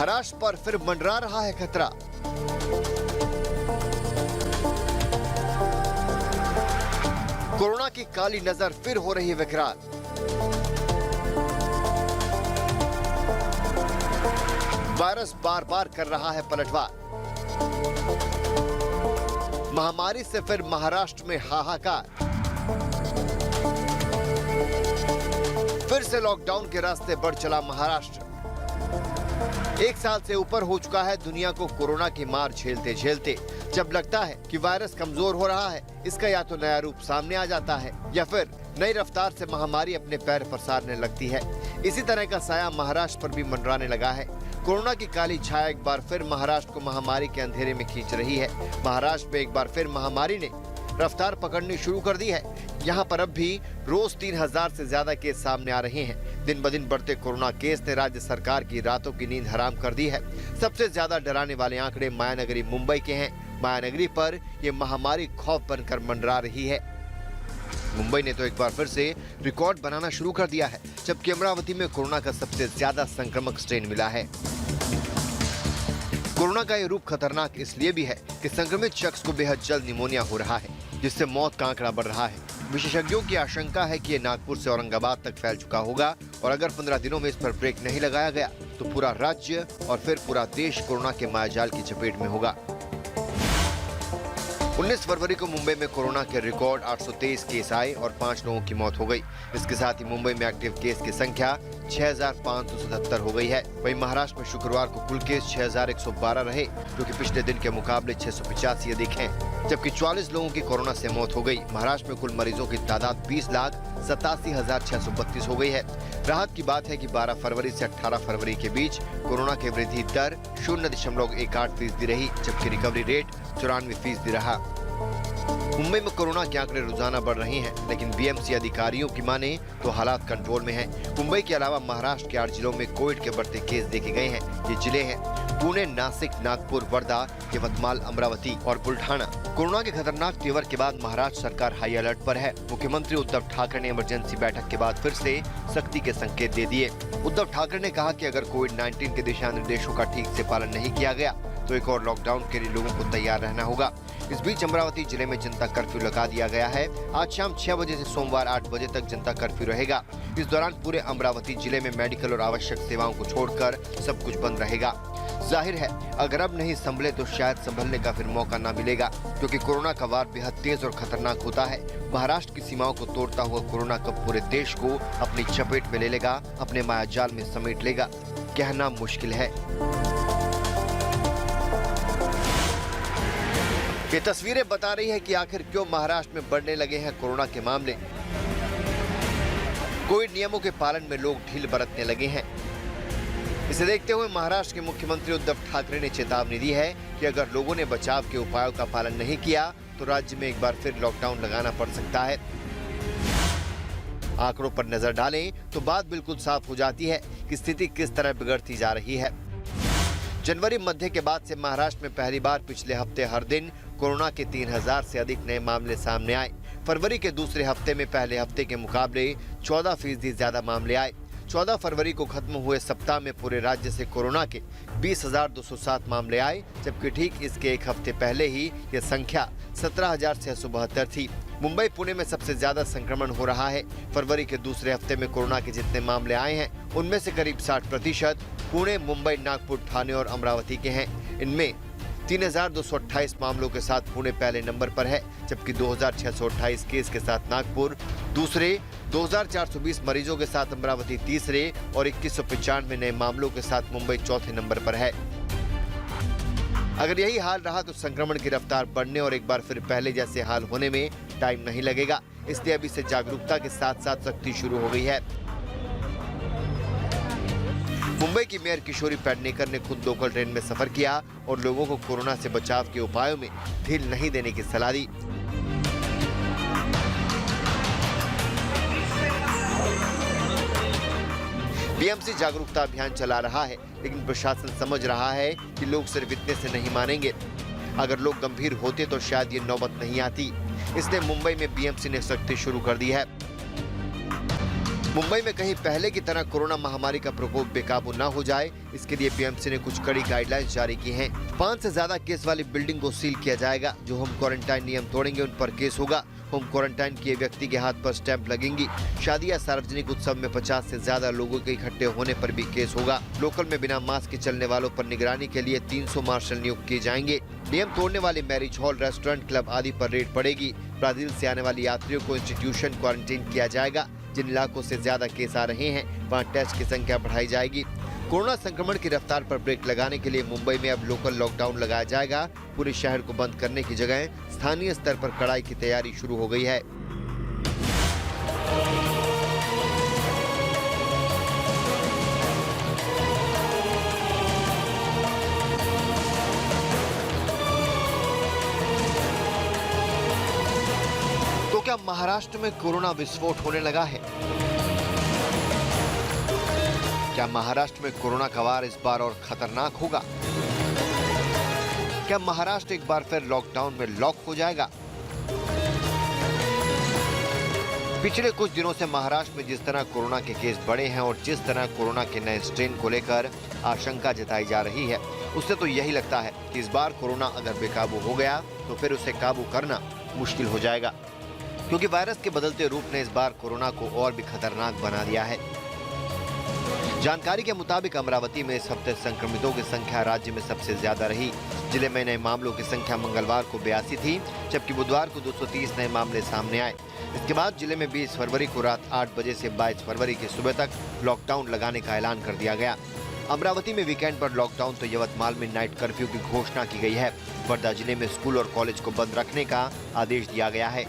महाराष्ट्र पर फिर मंडरा रहा है खतरा। कोरोना की काली नजर फिर हो रही है विकराल। वायरस बार बार कर रहा है पलटवार। महामारी से फिर महाराष्ट्र में हाहाकार। फिर से लॉकडाउन के रास्ते बढ़ चला महाराष्ट्र। 1 साल से ऊपर हो चुका है दुनिया को कोरोना की मार झेलते झेलते। जब लगता है कि वायरस कमजोर हो रहा है, इसका या तो नया रूप सामने आ जाता है या फिर नई रफ्तार से महामारी अपने पैर पसारने लगती है। इसी तरह का साया महाराष्ट्र पर भी मंडराने लगा है। कोरोना की काली छाया एक बार फिर महाराष्ट्र को महामारी के अंधेरे में खींच रही है। महाराष्ट्र में एक बार फिर महामारी ने रफ्तार पकड़नी शुरू कर दी है। यहाँ पर अब भी रोज 3000 से ज्यादा केस सामने आ रहे हैं। दिन ब दिन बढ़ते कोरोना केस ने राज्य सरकार की रातों की नींद हराम कर दी है। सबसे ज्यादा डराने वाले आंकड़े मायानगरी मुंबई के हैं। मायानगरी पर ये महामारी खौफ बनकर मंडरा रही है। मुंबई ने तो एक बार फिर से रिकॉर्ड बनाना शुरू कर दिया है, जबकि अमरावती में कोरोना का सबसे ज्यादा संक्रामक स्ट्रेन मिला है। कोरोना का ये रूप खतरनाक इसलिए भी है कि संक्रमित शख्स को बेहद जल्द निमोनिया हो रहा है, जिससे मौत का आंकड़ा बढ़ रहा है। विशेषज्ञों की आशंका है कि ये नागपुर से औरंगाबाद तक फैल चुका होगा और अगर 15 दिनों में इस पर ब्रेक नहीं लगाया गया तो पूरा राज्य और फिर पूरा देश कोरोना के मायाजाल की चपेट में होगा। 19 फरवरी को मुंबई में कोरोना के रिकॉर्ड 823 केस आए और 5 लोगों की मौत हो गई। इसके साथ ही मुंबई में एक्टिव केस की संख्या 6577 हो गई है। वहीं महाराष्ट्र में शुक्रवार को कुल केस 6112 रहे, जो कि पिछले दिन के मुकाबले 685 अधिक हैं, जबकि 44 लोगों की कोरोना से मौत हो गई। महाराष्ट्र में कुल मरीजों की तादाद 20,87,632 हो गई है। राहत की बात है कि 12 फरवरी से 18 फरवरी के बीच कोरोना की वृद्धि दर 0.18% रही, जबकि रिकवरी रेट 94% रहा। मुंबई में कोरोना के आंकड़े रोजाना बढ़ रहे हैं, लेकिन बीएमसी अधिकारियों की माने तो हालात कंट्रोल में हैं। मुंबई के अलावा महाराष्ट्र के 8 जिलों में कोविड के बढ़ते केस देखे गए हैं। ये जिले हैं पुणे, नासिक, नागपुर, वर्धा, यवतमाल, अमरावती और बुल्ढाना। कोरोना के खतरनाक तेवर के बाद महाराष्ट्र सरकार हाई अलर्ट पर है। मुख्यमंत्री उद्धव ठाकरे ने इमरजेंसी बैठक के बाद फिर से सख्ती के संकेत दे दिए। उद्धव ठाकरे ने कहा कि अगर कोविड-19 के दिशा निर्देशों का ठीक से पालन नहीं किया गया तो एक और लॉकडाउन के लिए लोगों को तैयार रहना होगा। इस बीच अमरावती जिले में जनता कर्फ्यू लगा दिया गया है। आज शाम 6 बजे से सोमवार 8 बजे तक जनता कर्फ्यू रहेगा। इस दौरान पूरे अमरावती जिले में मेडिकल और आवश्यक सेवाओं को छोड़कर सब कुछ बंद रहेगा। जाहिर है अगर अब नहीं संभले तो शायद संभलने का फिर मौका न मिलेगा, क्योंकि कोरोना का वार बेहद तेज और खतरनाक होता है। महाराष्ट्र की सीमाओं को तोड़ता हुआ कोरोना कब पूरे देश को अपनी चपेट में ले लेगा, अपने मायाजाल में समेट लेगा, कहना मुश्किल है। ये तस्वीरें बता रही है कि आखिर क्यों महाराष्ट्र में बढ़ने लगे हैं कोरोना के मामले। कोविड नियमों के पालन में लोग ढील बरतने लगे हैं। इसे देखते हुए महाराष्ट्र के मुख्यमंत्री उद्धव ठाकरे ने चेतावनी दी है कि अगर लोगों ने बचाव के उपायों का पालन नहीं किया तो राज्य में एक बार फिर लॉकडाउन लगाना पड़ सकता है। आंकड़ों पर नजर डालें तो बात बिल्कुल साफ हो जाती है कि स्थिति किस तरह बिगड़ती जा रही है। जनवरी मध्य के बाद से महाराष्ट्र में पहली बार पिछले हफ्ते हर दिन कोरोना के 3000 से अधिक नए मामले सामने आए। फरवरी के दूसरे हफ्ते में पहले हफ्ते के मुकाबले 14% ज्यादा मामले आए। 14 फरवरी को खत्म हुए सप्ताह में पूरे राज्य से कोरोना के 20,207 मामले आए, जबकि ठीक इसके एक हफ्ते पहले ही यह संख्या 17,672 थी। मुंबई, पुणे में सबसे ज्यादा संक्रमण हो रहा है। फरवरी के दूसरे हफ्ते में कोरोना के जितने मामले आए हैं उनमें से करीब 60% पुणे, मुंबई, नागपुर, ठाणे और अमरावती के हैं। इनमें 3,228 मामलों के साथ पुणे पहले नंबर पर है, जबकि 2,628 केस के साथ नागपुर दूसरे, 2,420 मरीजों के साथ अमरावती तीसरे और 2195 नए मामलों के साथ मुंबई चौथे नंबर पर है। अगर यही हाल रहा तो संक्रमण की रफ्तार बढ़ने और एक बार फिर पहले जैसे हाल होने में टाइम नहीं लगेगा। इसलिए अभी से जागरूकता के साथ साथ सख्ती शुरू हो गई है। मुंबई की मेयर किशोरी पेडनेकर ने खुद लोकल ट्रेन में सफर किया और लोगों को कोरोना से बचाव के उपायों में ढील नहीं देने की सलाह दी। बीएमसी जागरूकता अभियान चला रहा है, लेकिन प्रशासन समझ रहा है कि लोग सिर्फ इतने से नहीं मानेंगे। अगर लोग गंभीर होते तो शायद ये नौबत नहीं आती। इसलिए मुंबई में बीएमसी ने सख्ती शुरू कर दी है। मुंबई में कहीं पहले की तरह कोरोना महामारी का प्रकोप बेकाबू न हो जाए, इसके लिए बीएमसी ने कुछ कड़ी गाइडलाइंस जारी की हैं। 5 से ज्यादा केस वाली बिल्डिंग को सील किया जाएगा। जो होम क्वारंटाइन नियम तोड़ेंगे उन पर केस होगा। होम क्वारंटाइन किए व्यक्ति के हाथ पर स्टैंप लगेंगी। शादी या सार्वजनिक उत्सव में 50 से ज्यादा लोगों के इकट्ठे होने पर भी केस होगा। लोकल में बिना मास्क के चलने वालों पर निगरानी के लिए 300 मार्शल नियुक्त किए जाएंगे। नियम तोड़ने वाले मैरिज हॉल, रेस्टोरेंट, क्लब आदि पर रेड पड़ेगी। ब्राजील से आने वाले यात्रियों को इंस्टीट्यूशन क्वारंटीन किया जाएगा। जिन इलाकों से ज्यादा केस आ रहे हैं वहां टेस्ट की संख्या बढ़ाई जाएगी। कोरोना संक्रमण की रफ्तार पर ब्रेक लगाने के लिए मुंबई में अब लोकल लॉकडाउन लगाया जाएगा। पूरे शहर को बंद करने की जगह स्थानीय स्तर पर कड़ाई की तैयारी शुरू हो गई है। तो क्या महाराष्ट्र में कोरोना विस्फोट होने लगा है? क्या महाराष्ट्र में कोरोना का वार इस बार और खतरनाक होगा? क्या महाराष्ट्र एक बार फिर लॉकडाउन में लॉक हो जाएगा? पिछले कुछ दिनों से महाराष्ट्र में जिस तरह कोरोना के केस बढ़े हैं और जिस तरह कोरोना के नए स्ट्रेन को लेकर आशंका जताई जा रही है, उससे तो यही लगता है कि इस बार कोरोना अगर बेकाबू हो गया तो फिर उसे काबू करना मुश्किल हो जाएगा, क्योंकि वायरस के बदलते रूप ने इस बार कोरोना को और भी खतरनाक बना दिया है। जानकारी के मुताबिक अमरावती में इस हफ्ते संक्रमितों की संख्या राज्य में सबसे ज्यादा रही। जिले में नए मामलों की संख्या मंगलवार को 82 थी, जबकि बुधवार को 230 नए मामले सामने आए। इसके बाद जिले में 20 फरवरी को रात 8 बजे से 22 फरवरी की सुबह तक लॉकडाउन लगाने का ऐलान कर दिया गया। अमरावती में वीकेंड पर लॉकडाउन तो यवतमाल में नाइट कर्फ्यू की घोषणा की गई है। वर्धा जिले में स्कूल और कॉलेज को बंद रखने का आदेश दिया गया है।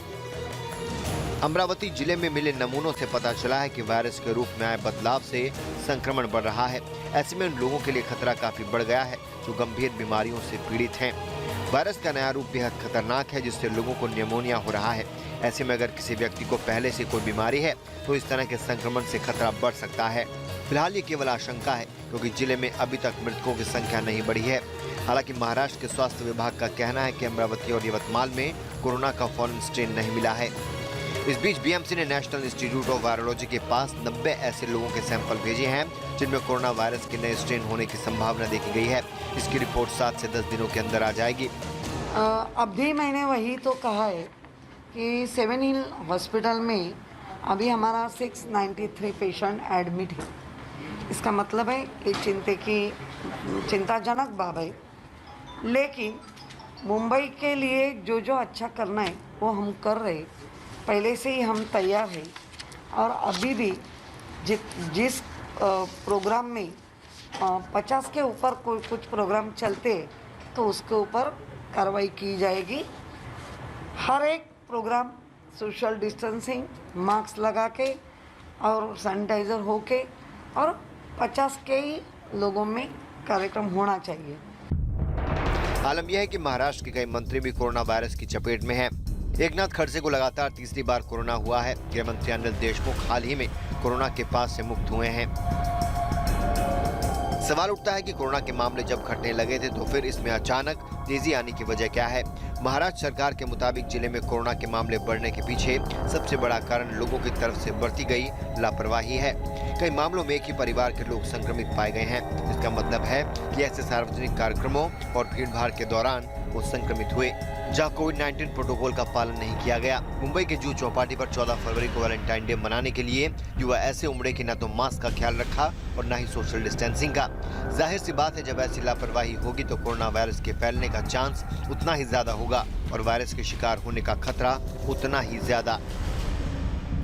अमरावती जिले में मिले नमूनों से पता चला है कि वायरस के रूप में आए बदलाव से संक्रमण बढ़ रहा है। ऐसे में उन लोगों के लिए खतरा काफी बढ़ गया है जो गंभीर बीमारियों से पीड़ित हैं। वायरस का नया रूप बेहद खतरनाक है, जिससे लोगों को निमोनिया हो रहा है। ऐसे में अगर किसी व्यक्ति को पहले से कोई बीमारी है तो इस तरह के संक्रमण से खतरा बढ़ सकता है। फिलहाल ये केवल आशंका है, क्योंकि जिले में अभी तक मृतकों की संख्या नहीं बढ़ी है। हालांकि महाराष्ट्र के स्वास्थ्य विभाग का कहना है कि अमरावती और यवतमाल में कोरोना का फॉरेन स्ट्रेन नहीं मिला है। इस बीच बीएमसी ने नेशनल इंस्टीट्यूट ऑफ वायरोलॉजी के पास 90 ऐसे लोगों के सैंपल भेजे हैं जिनमें कोरोना वायरस के नए स्ट्रेन होने की संभावना देखी गई है। इसकी रिपोर्ट 7 से 10 दिनों के अंदर आ जाएगी। अभी मैंने वही तो कहा है कि 7 हिल हॉस्पिटल में अभी हमारा 693 पेशेंट एडमिट है। इसका मतलब है कि चिंताजनक बात है, लेकिन मुंबई के लिए जो अच्छा करना है वो हम कर रहे, पहले से ही हम तैयार हैं। और अभी भी जिस प्रोग्राम में 50 के ऊपर कुछ प्रोग्राम चलते हैं तो उसके ऊपर कार्रवाई की जाएगी। हर एक प्रोग्राम सोशल डिस्टेंसिंग, मास्क लगा के और सैनिटाइज़र होके और 50 के ही लोगों में कार्यक्रम होना चाहिए। आलम यह है कि महाराष्ट्र के कई मंत्री भी कोरोना वायरस की चपेट में हैं। एकनाथ खड़से को लगातार तीसरी बार कोरोना हुआ है। गृह मंत्री अनिल देशमुख हाल ही में कोरोना के पास से मुक्त हुए हैं। सवाल उठता है कि कोरोना के मामले जब घटने लगे थे तो फिर इसमें अचानक तेजी आने की वजह क्या है? महाराष्ट्र सरकार के मुताबिक जिले में कोरोना के मामले बढ़ने के पीछे सबसे बड़ा कारण लोगों की तरफ से बरती गई लापरवाही है। कई मामलों में एक ही परिवार के लोग संक्रमित पाए गए हैं। इसका मतलब है कि ऐसे सार्वजनिक कार्यक्रमों और भीड़-भाड़ के दौरान वो संक्रमित हुए जहां कोविड-19 प्रोटोकॉल का पालन नहीं किया गया। मुंबई के जूहू चौपाटी पर 14 फरवरी को वैलेंटाइन डे मनाने के लिए युवा ऐसे उमड़े कि न तो मास्क का ख्याल रखा और न ही सोशल डिस्टेंसिंग का। जाहिर सी बात है, जब ऐसी लापरवाही होगी तो कोरोना वायरस के फैलने का चांस उतना ही ज्यादा होगा और वायरस के शिकार होने का खतरा उतना ही ज्यादा।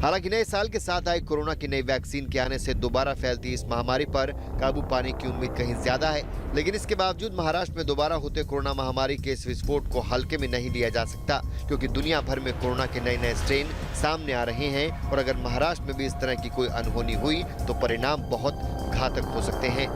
हालांकि नए साल के साथ आए कोरोना की नई वैक्सीन के आने से दोबारा फैलती इस महामारी पर काबू पाने की उम्मीद कहीं ज्यादा है, लेकिन इसके बावजूद महाराष्ट्र में दोबारा होते कोरोना महामारी के इस विस्फोट को हल्के में नहीं लिया जा सकता, क्योंकि दुनिया भर में कोरोना के नए स्ट्रेन सामने आ रहे हैं और अगर महाराष्ट्र में भी इस तरह की कोई अनहोनी हुई तो परिणाम बहुत घातक हो सकते हैं।